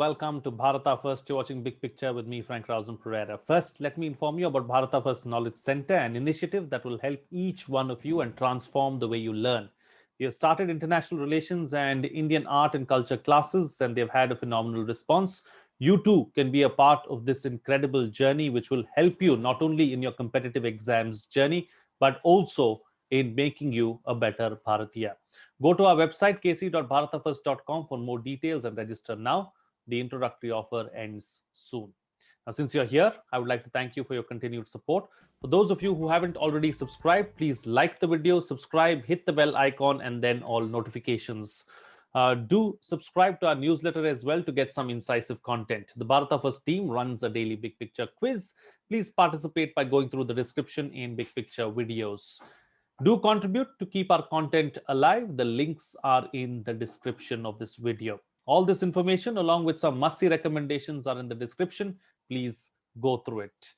welcome to Bharata First. You're watching Big Picture with me, Frank Rausan Pereira. First, let me inform you about Bharata First Knowledge Center, an initiative that will help each one of you and transform the way you learn. We have started international relations and Indian art and culture classes, and they've had a phenomenal response. You too can be a part of this incredible journey, which will help you not only in your competitive exams journey, but also in making you a better Bharatiya. Go to our website, kc.bharatafirst.com, for more details and register now. The introductory offer ends soon. Now, since you're here, I would like to thank you for your continued support. For those of you who haven't already subscribed, please like the video, subscribe, hit the bell icon, and then all notifications. Do subscribe to our newsletter as well to get some incisive content. The Bharata First team runs a daily Big Picture quiz. Please participate by going through the description in Big Picture videos. Do contribute to keep our content alive. The links are in the description of this video. All this information, along with some must-see recommendations, are in the description. Please go through it.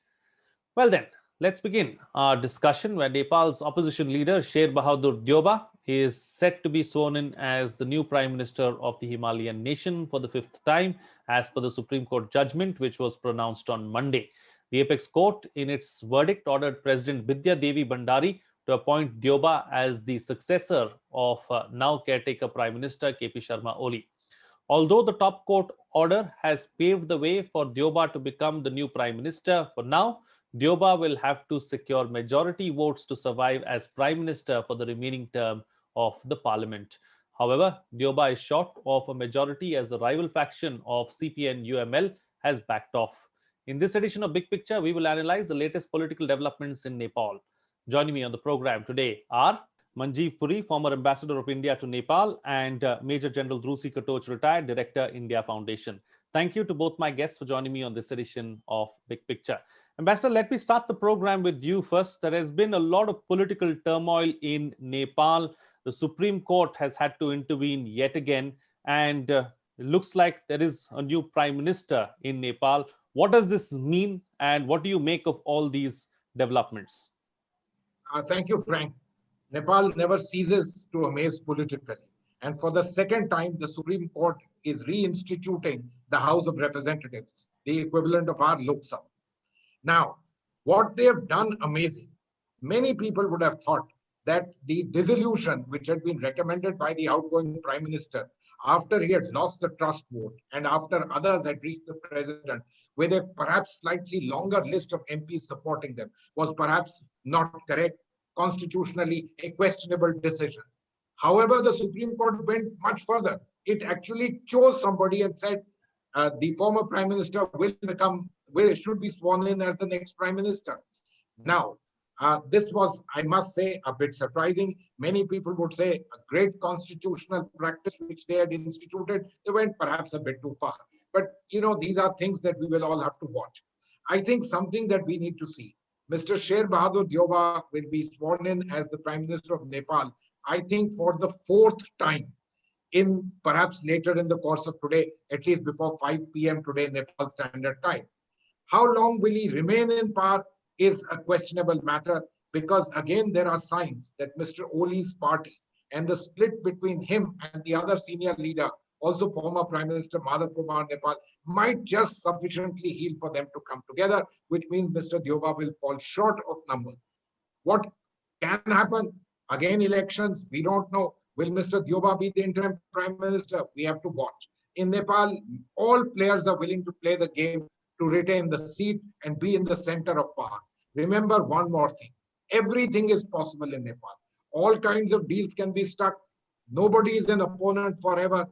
Well then, let's begin our discussion where Nepal's opposition leader, Sher Bahadur Deuba, is set to be sworn in as the new Prime Minister of the Himalayan Nation for the fifth time, as per the Supreme Court judgment, which was pronounced on Monday. The apex court, in its verdict, ordered President Bidhya Devi Bhandari to appoint Deuba as the successor of now caretaker Prime Minister KP Sharma Oli. Although the top court order has paved the way for Deuba to become the new Prime Minister, for now, Deuba will have to secure majority votes to survive as Prime Minister for the remaining term of the Parliament. However, Deuba is short of a majority as the rival faction of CPN-UML has backed off. In this edition of Big Picture, we will analyze the latest political developments in Nepal. Joining me on the program today are Manjeev Puri, former ambassador of India to Nepal, and Major General Dhrusi Katoch, retired director, India Foundation. Thank you to both my guests for joining me on this edition of Big Picture. Ambassador, let me start the program with you first. There has been a lot of political turmoil in Nepal. The Supreme Court has had to intervene yet again, and it looks like there is a new Prime Minister in Nepal. What does this mean, and what do you make of all these developments? Thank you, Frank. Nepal never ceases to amaze politically. And for the second time, the Supreme Court is reinstituting the House of Representatives, the equivalent of our Lok Sabha. Now, what they have done amazing. Many people would have thought that the dissolution, which had been recommended by the outgoing Prime Minister after he had lost the trust vote and after others had reached the president with a perhaps slightly longer list of MPs supporting them, was perhaps not correct, constitutionally a questionable decision. However, the Supreme Court went much further. It actually chose somebody and said the former Prime Minister should be sworn in as the next Prime Minister. Now, this was, I must say, a bit surprising. Many people would say a great constitutional practice which they had instituted. They went perhaps a bit too far. But, these are things that we will all have to watch. I think something that we need to see. Mr. Sher Bahadur Deuba will be sworn in as the Prime Minister of Nepal, I think for the fourth time, in perhaps later in the course of today, at least before 5 p.m. today, Nepal Standard Time. How long will he remain in power is a questionable matter, because again, there are signs that Mr. Oli's party and the split between him and the other senior leader, also former Prime Minister Madhav Kumar Nepal, might just sufficiently heal for them to come together, which means Mr. Deuba will fall short of numbers. What can happen? Again, elections, we don't know. Will Mr. Deuba be the interim Prime Minister? We have to watch. In Nepal, all players are willing to play the game to retain the seat and be in the center of power. Remember one more thing. Everything is possible in Nepal. All kinds of deals can be struck. Nobody is an opponent forever.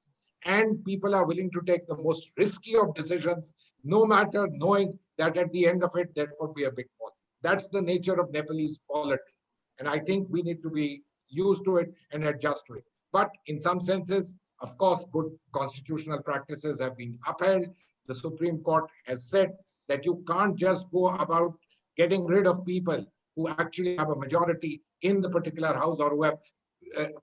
And people are willing to take the most risky of decisions, no matter knowing that at the end of it, there could be a big fall. That's the nature of Nepalese politics. And I think we need to be used to it and adjust to it. But in some senses, of course, good constitutional practices have been upheld. The Supreme Court has said that you can't just go about getting rid of people who actually have a majority in the particular house or who have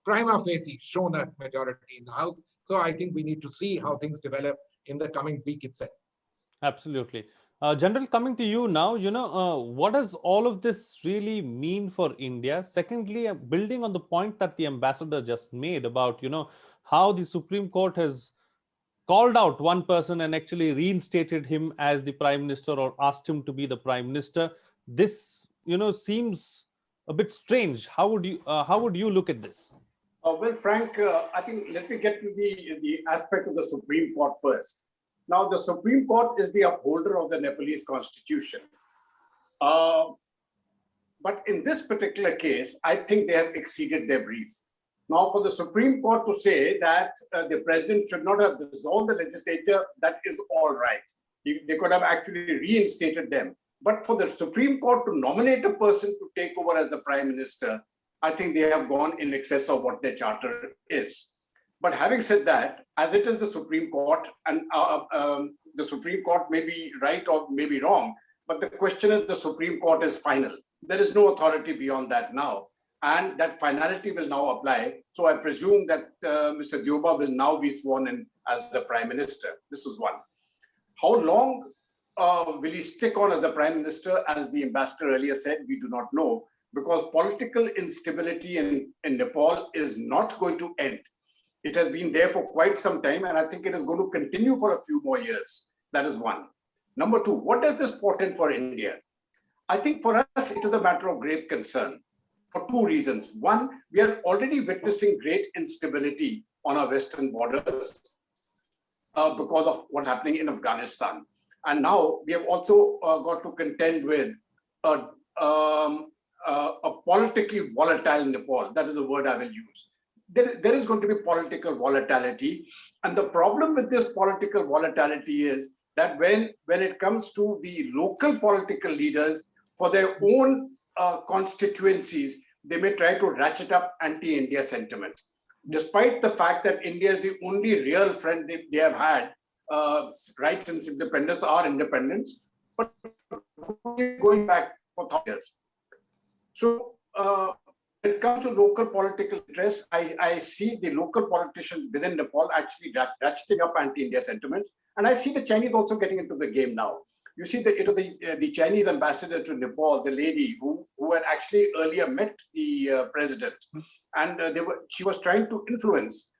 prima facie shown a majority in the house. So I think we need to see how things develop in the coming week itself. Absolutely. General, coming to you now, what does all of this really mean for India? Secondly, building on the point that the ambassador just made about, how the Supreme Court has called out one person and actually reinstated him as the prime minister or asked him to be the prime minister. This, seems a bit strange. How would you look at this? Well, Frank, I think let me get to the aspect of the Supreme Court first. Now, the Supreme Court is the upholder of the Nepalese constitution. But in this particular case, I think they have exceeded their brief. Now, for the Supreme Court to say that the president should not have dissolved the legislature, that is all right. They could have actually reinstated them. But for the Supreme Court to nominate a person to take over as the prime minister, I think they have gone in excess of what their charter is. But having said that, as it is the Supreme Court, and the Supreme Court may be right or may be wrong, but the question is the Supreme Court is final. There is no authority beyond that now. And that finality will now apply. So I presume that Mr. Deuba will now be sworn in as the prime minister. This is one. How long will he stick on as the prime minister? As the ambassador earlier said, we do not know, because political instability in Nepal is not going to end. It has been there for quite some time, and I think it is going to continue for a few more years. That is one. Number two, what does this portend for India? I think for us, it is a matter of grave concern for two reasons. One, we are already witnessing great instability on our western borders because of what's happening in Afghanistan. And now we have also got to contend with a politically volatile Nepal. That is the word I will use. There is going to be political volatility. And the problem with this political volatility is that when it comes to the local political leaders for their own constituencies, they may try to ratchet up anti-India sentiment. Despite the fact that India is the only real friend they have had right since independence, our independence, but going back for 30 years. So when it comes to local political interests, I see the local politicians within Nepal actually ratcheting up anti-India sentiments. And I see the Chinese also getting into the game now. You see that the Chinese ambassador to Nepal, the lady who had actually earlier met the president, and she was trying to influence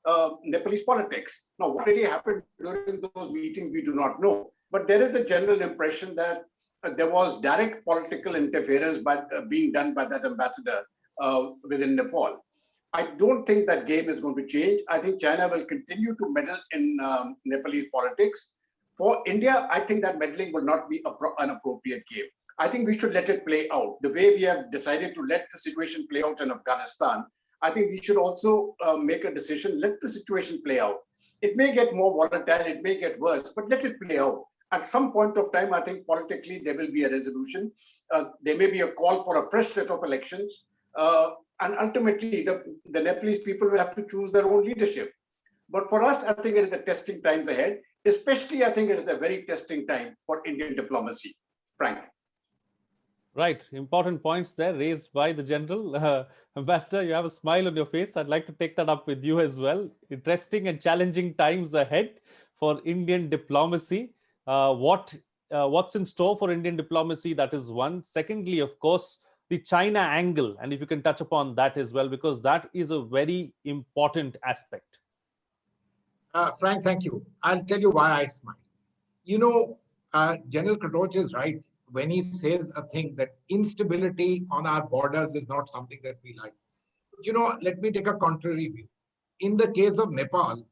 Nepalese politics. Now, what really happened during those meetings, we do not know. But there is the general impression that there was direct political interference being done by that ambassador within Nepal. I don't think that game is going to change. I think China will continue to meddle in Nepalese politics. For India, I think that meddling will not be an appropriate game. I think we should let it play out. The way we have decided to let the situation play out in Afghanistan, I think we should also make a decision, let the situation play out. It may get more volatile, it may get worse, but let it play out. At some point of time, I think politically there will be a resolution. There may be a call for a fresh set of elections. And ultimately, the Nepalese people will have to choose their own leadership. But for us, I think it is the testing times ahead. Especially, I think it is a very testing time for Indian diplomacy, Frank. Right. Important points there raised by the General. Ambassador, you have a smile on your face. I'd like to take that up with you as well. Interesting and challenging times ahead for Indian diplomacy. What's in store for Indian diplomacy? That is one. Secondly, of course, the China angle. And if you can touch upon that as well, because that is a very important aspect. Frank, thank you. I'll tell you why I smile. General Katoch is right when he says a thing that instability on our borders is not something that we like. Let me take a contrary view. In the case of Nepal,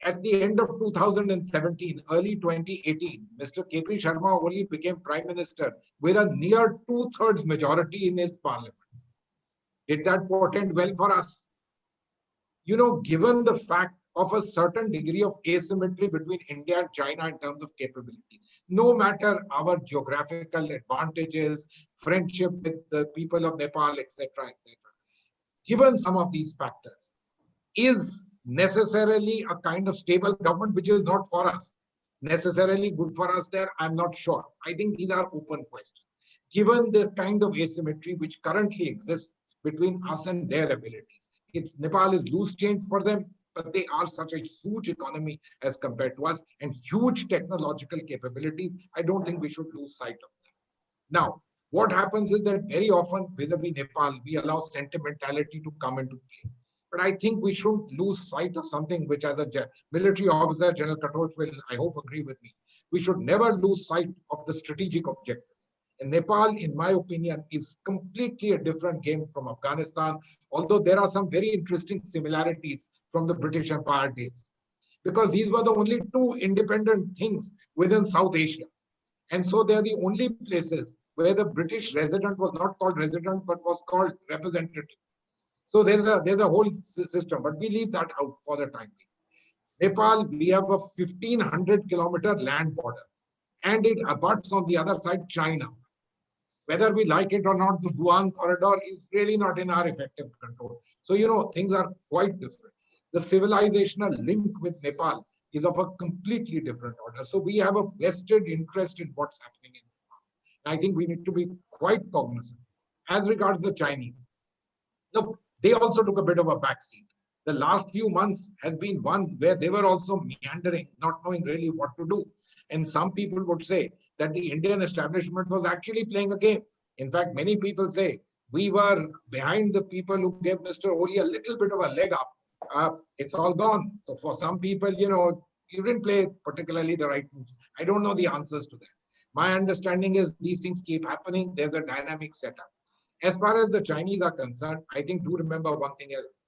at the end of 2017, early 2018, Mr. KP Sharma only became prime minister with a near 2/3 majority in his parliament. Did that portend well for us? Given the fact of a certain degree of asymmetry between India and China in terms of capability, no matter our geographical advantages, friendship with the people of Nepal, etc., etc. Given some of these factors, is necessarily a kind of stable government which is not for us necessarily good for us there? I'm not sure. I think these are open questions. Given the kind of asymmetry which currently exists between us and their abilities, Nepal is loose change for them, but they are such a huge economy as compared to us and huge technological capabilities. I don't think we should lose sight of that. Now, what happens is that very often vis-a-vis Nepal, we allow sentimentality to come into play. But I think we shouldn't lose sight of something which, as a military officer, General Katoch will, I hope, agree with me. We should never lose sight of the strategic objectives. And Nepal, in my opinion, is completely a different game from Afghanistan, although there are some very interesting similarities from the British Empire days, because these were the only two independent things within South Asia. And so they're the only places where the British resident was not called resident, but was called representative. So there's a whole system, but we leave that out for the time being. Nepal, we have a 1,500-kilometer land border, and it abuts on the other side China. Whether we like it or not, the Wuhan corridor is really not in our effective control. So, things are quite different. The civilizational link with Nepal is of a completely different order. So we have a vested interest in what's happening in Nepal. And I think we need to be quite cognizant. As regards the Chinese, look, they also took a bit of a backseat. The last few months has been one where they were also meandering, not knowing really what to do. And some people would say that the Indian establishment was actually playing a game. In fact, many people say we were behind the people who gave Mr. Oli a little bit of a leg up. It's all gone. So for some people, you didn't play particularly the right moves. I don't know the answers to that. My understanding is these things keep happening. There's a dynamic setup. As far as the Chinese are concerned, I think do remember one thing else.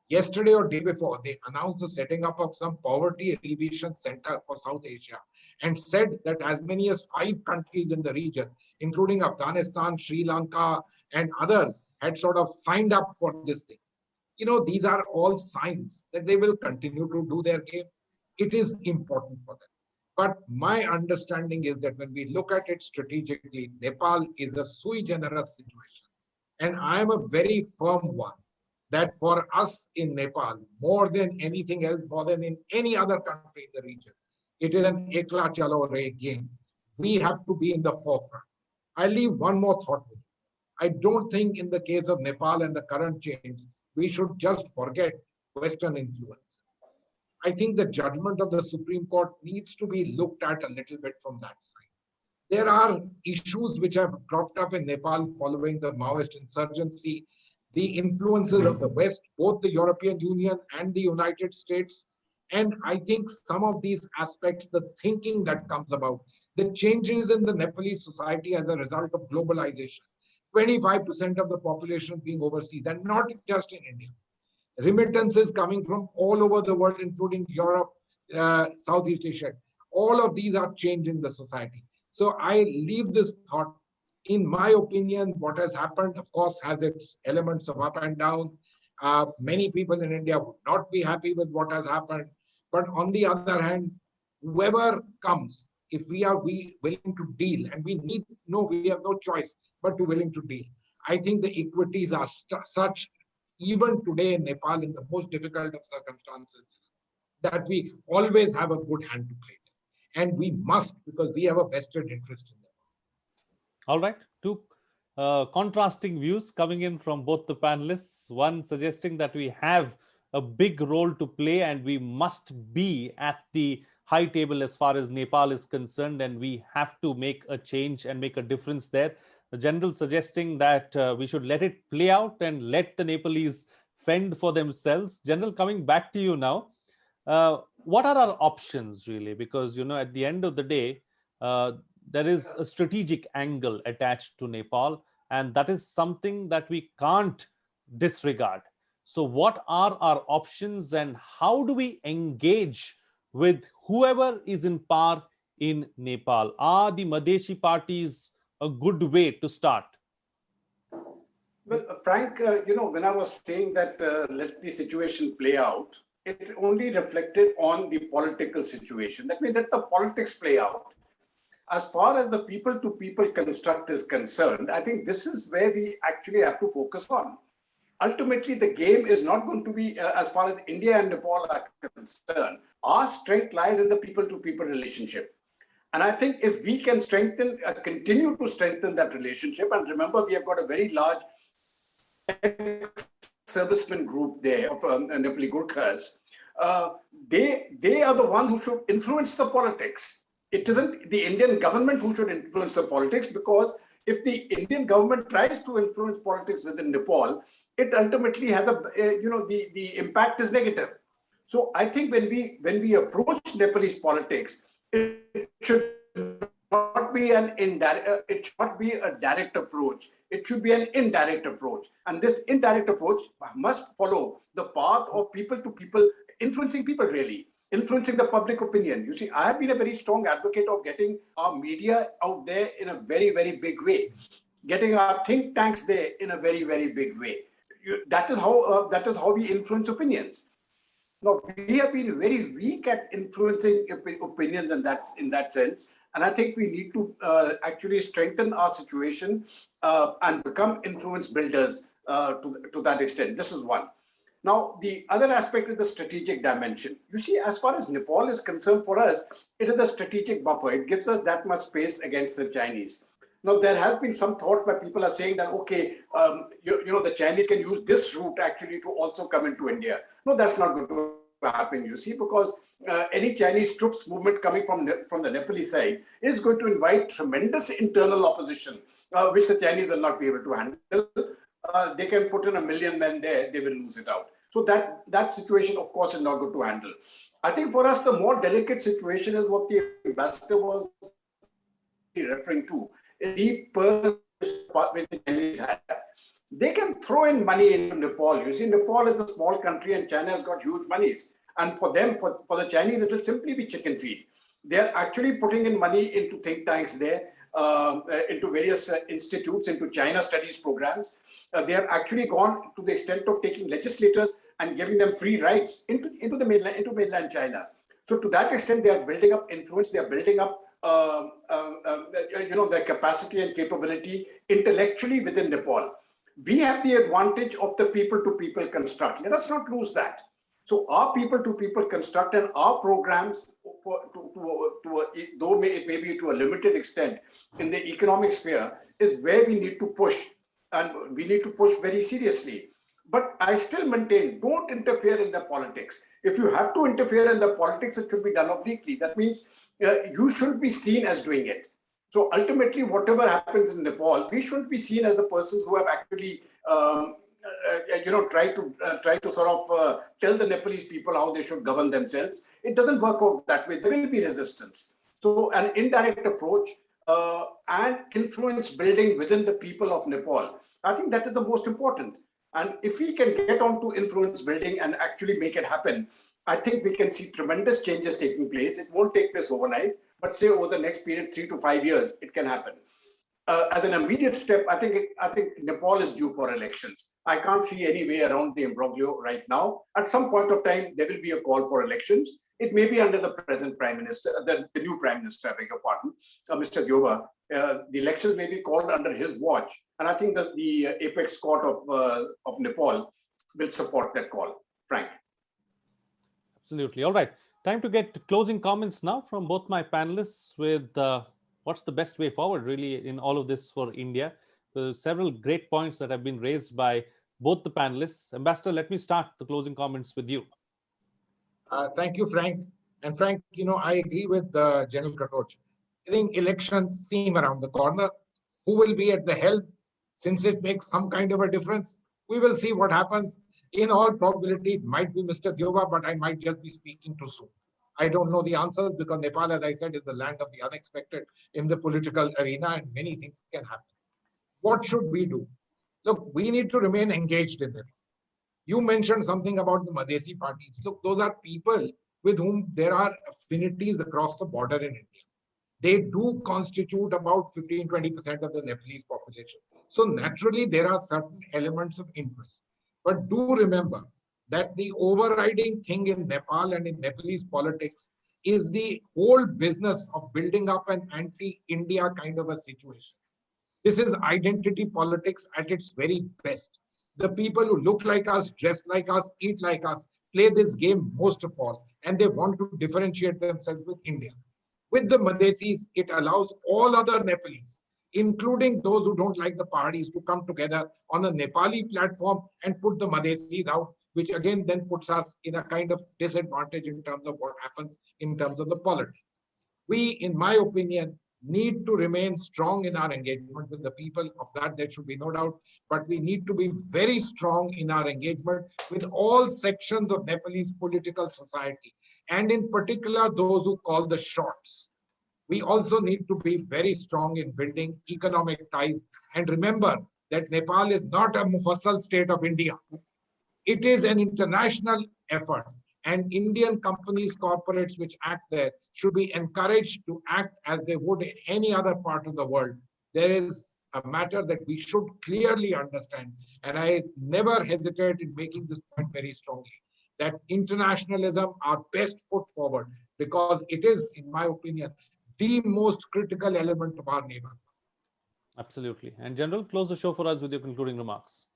Yesterday or day before, they announced the setting up of some poverty alleviation center for South Asia and said that as many as 5 countries in the region, including Afghanistan, Sri Lanka, and others, had sort of signed up for this thing. These are all signs that they will continue to do their game. It is important for them. But my understanding is that when we look at it strategically, Nepal is a sui generis situation. And I am a very firm one that for us in Nepal, more than anything else, more than in any other country in the region, it is an ekla chalo re game. We have to be in the forefront. I leave one more thought with you. I don't think in the case of Nepal and the current change, we should just forget Western influence. I think the judgment of the Supreme Court needs to be looked at a little bit from that side. There are issues which have cropped up in Nepal following the Maoist insurgency, the influences of the West, both the European Union and the United States. And I think some of these aspects, the thinking that comes about, the changes in the Nepalese society as a result of globalization, 25% of the population being overseas, and not just in India. Remittances coming from all over the world, including Europe, Southeast Asia. All of these are changing the society. So I leave this thought. In my opinion, what has happened, of course, has its elements of up and down. Many people in India would not be happy with what has happened. But on the other hand, whoever comes, if we are willing to deal, and we have no choice but to willing to deal. I think the equities are such, even today in Nepal, in the most difficult of circumstances, that we always have a good hand to play. And we must, because we have a vested interest in them. All right. Two contrasting views coming in from both the panelists. One suggesting that we have a big role to play and we must be at the high table as far as Nepal is concerned, and we have to make a change and make a difference there. The general suggesting that we should let it play out and let the Nepalese fend for themselves. General, coming back to you now, what are our options really? Because, at the end of the day, there is a strategic angle attached to Nepal, and that is something that we can't disregard. So what are our options and how do we engage with whoever is in power in Nepal? Are the Madheshi parties a good way to start? Well, Frank, when I was saying that let the situation play out, it only reflected on the political situation. That means let the politics play out. As far as the people-to-people construct is concerned, I think this is where we actually have to focus on. Ultimately, the game is not going to be, as far as India and Nepal are concerned, our strength lies in the people-to-people relationship. And I think if we can continue to strengthen that relationship, and remember, we have got a very large servicemen group there of Nepali Gurkhas, they are the ones who should influence the politics. It isn't the Indian government who should influence the politics, because if the Indian government tries to influence politics within Nepal, it ultimately has the impact is negative. So I think when we approach Nepalese politics, it should not be an indirect. It should not be a direct approach. It should be an indirect approach, and this indirect approach must follow the path of people to people, influencing people, really influencing the public opinion. You see, I have been a very strong advocate of getting our media out there in a very, very big way, getting our think tanks there in a very, very big way. That is how we influence opinions. Now, we have been very weak at influencing opinions in that sense. And I think we need to actually strengthen our situation and become influence builders to that extent. This is one. Now, the other aspect is the strategic dimension. You see, as far as Nepal is concerned, for us, it is a strategic buffer. It gives us that much space against the Chinese. Now, there has been some thought where people are saying that, okay, the Chinese can use this route actually to also come into India. No, that's not going to happen, you see, because any Chinese troops movement coming from the Nepalese side is going to invite tremendous internal opposition, which the Chinese will not be able to handle. They can put in 1 million men there, they will lose it out. So that situation, of course, is not good to handle. I think for us, the more delicate situation is what the ambassador was referring to. The purse which the Chinese have. They can throw in money into Nepal. You see, Nepal is a small country and China has got huge monies. And for them, for the Chinese, it will simply be chicken feed. They're actually putting in money into think tanks there, into various institutes, into China studies programs. They have actually gone to the extent of taking legislators and giving them free rides into mainland China. So to that extent, they are building up influence. They are building up their capacity and capability intellectually within Nepal. We have the advantage of the people-to-people construct. Let us not lose that. So our people-to-people construct and our programs, though it may be to a limited extent in the economic sphere, is where we need to push, and we need to push very seriously. But I still maintain, don't interfere in the politics. If you have to interfere in the politics, it should be done obliquely. That means you shouldn't be seen as doing it. So ultimately, whatever happens in Nepal, we shouldn't be seen as the persons who have actually, try to sort of tell the Nepalese people how they should govern themselves. It doesn't work out that way. There will be resistance. So an indirect approach and influence building within the people of Nepal, I think that is the most important. And if we can get on to influence building and actually make it happen, I think we can see tremendous changes taking place. It won't take place overnight, but say over the next period, 3 to 5 years, it can happen. As an immediate step, I think Nepal is due for elections. I can't see any way around the imbroglio right now. At some point of time, there will be a call for elections. It may be under the present Prime Minister, the new Prime Minister, I beg your pardon, Mr. Deuba. The elections may be called under his watch. And I think that the apex court of Nepal will support that call, Frank. Absolutely. All right. Time to get closing comments now from both my panelists with what's the best way forward really in all of this for India. There's several great points that have been raised by both the panelists. Ambassador, let me start the closing comments with you. Thank you, Frank. And Frank, I agree with General Katoch. I think elections seem around the corner. Who will be at the helm? Since it makes some kind of a difference, we will see what happens. In all probability, it might be Mr. Deuba, but I might just be speaking too soon. I don't know the answers because Nepal, as I said, is the land of the unexpected in the political arena and many things can happen. What should we do? Look, we need to remain engaged in it. You mentioned something about the Madhesi parties. Look, those are people with whom there are affinities across the border in India. They do constitute about 15-20% of the Nepalese population. So naturally, there are certain elements of interest. But do remember that the overriding thing in Nepal and in Nepalese politics is the whole business of building up an anti-India kind of a situation. This is identity politics at its very best. The people who look like us, dress like us, eat like us, play this game most of all, and they want to differentiate themselves with India. With the Madhesis, it allows all other Nepalese, including those who don't like the parties, to come together on a Nepali platform and put the Madhesis out, which again then puts us in a kind of disadvantage in terms of what happens in terms of the politics. We, in my opinion, need to remain strong in our engagement with the people. Of that, there should be no doubt. But we need to be very strong in our engagement with all sections of Nepalese political society, and in particular, those who call the shots. We also need to be very strong in building economic ties. And remember that Nepal is not a Mufassal state of India. It is an international effort, and Indian companies, corporates which act there should be encouraged to act as they would in any other part of the world. There is a matter that we should clearly understand, and I never hesitate in making this point very strongly, that internationalism, our best foot forward, because it is, in my opinion, the most critical element of our neighborhood. Absolutely. And General, close the show for us with your concluding remarks.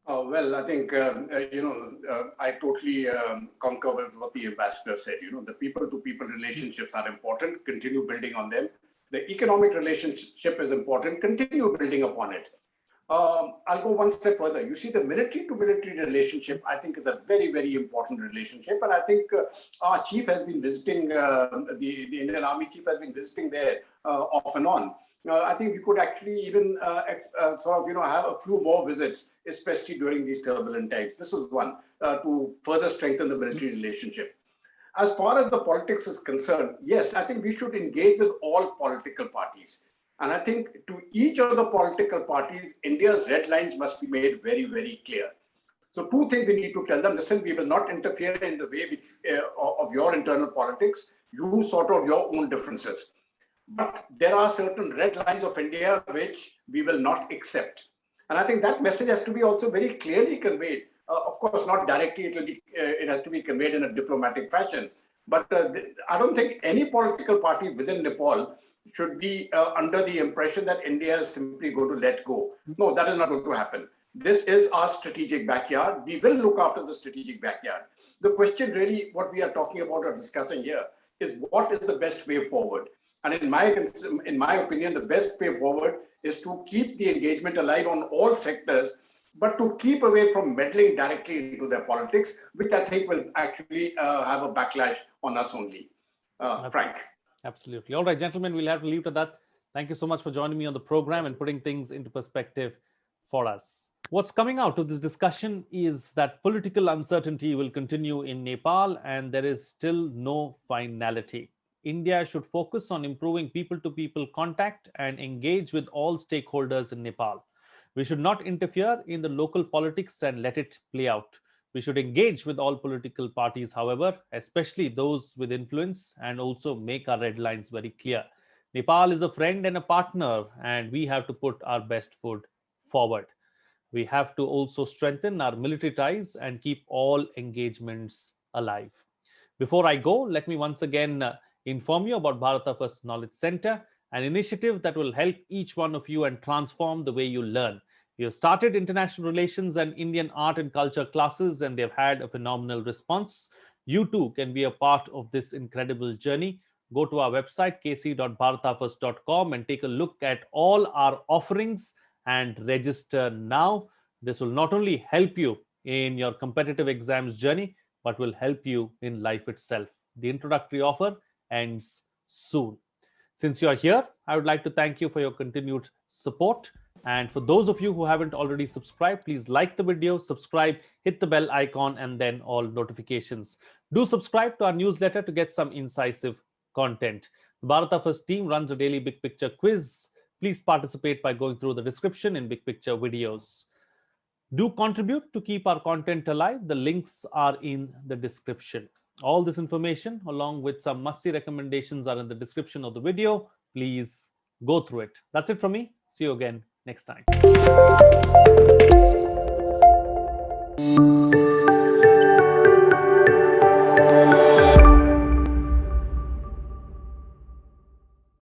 Well, I think, I totally concur with what the ambassador said. The people-to-people relationships are important. Continue building on them. The economic relationship is important. Continue building upon it. I'll go one step further. You see, the military-to-military relationship, I think, is a very, very important relationship. And I think our chief has been visiting, the Indian Army chief has been visiting there off and on. I think we could actually even have a few more visits, especially during these turbulent times. This is one, to further strengthen the military relationship. As far as the politics is concerned, yes, I think we should engage with all political parties. And I think to each of the political parties, India's red lines must be made very, very clear. So two things we need to tell them: listen, we will not interfere in the way of your internal politics. You sort of your own differences. But there are certain red lines of India which we will not accept. And I think that message has to be also very clearly conveyed. Of course, not directly, it has to be conveyed in a diplomatic fashion. But I don't think any political party within Nepal should be under the impression that India is simply going to let go. No, that is not going to happen. This is our strategic backyard. We will look after the strategic backyard. The question really, what we are talking about or discussing here, is what is the best way forward? And in my opinion, the best way forward is to keep the engagement alive on all sectors, but to keep away from meddling directly into their politics, which I think will actually have a backlash on us only. Frank. Absolutely. All right, gentlemen, we'll have to leave it at that. Thank you so much for joining me on the program and putting things into perspective for us. What's coming out of this discussion is that political uncertainty will continue in Nepal and there is still no finality. India should focus on improving people-to-people contact and engage with all stakeholders in Nepal. We should not interfere in the local politics and let it play out. We should engage with all political parties, however, especially those with influence, and also make our red lines very clear. Nepal is a friend and a partner, and we have to put our best foot forward. We have to also strengthen our military ties and keep all engagements alive. Before I go, let me once again inform you about Bharata First Knowledge Center, an initiative that will help each one of you and transform the way you learn. We have started international relations and Indian art and culture classes, and they've had a phenomenal response. You too can be a part of this incredible journey. Go to our website, kc.bharatafirst.com, and take a look at all our offerings and register now. This will not only help you in your competitive exams journey, but will help you in life itself. The introductory offer ends soon. Since you're here, I would like to thank you for your continued support. And for those of you who haven't already subscribed, please like the video, subscribe, hit the bell icon, and then all notifications. Do subscribe to our newsletter to get some incisive content. The Bharata First team runs a daily Big Picture quiz. Please participate by going through the description in Big Picture videos. Do contribute to keep our content alive. The links are in the description. All this information, along with some must-see recommendations, are in the description of the video. Please go through it. That's it from me. See you again next time.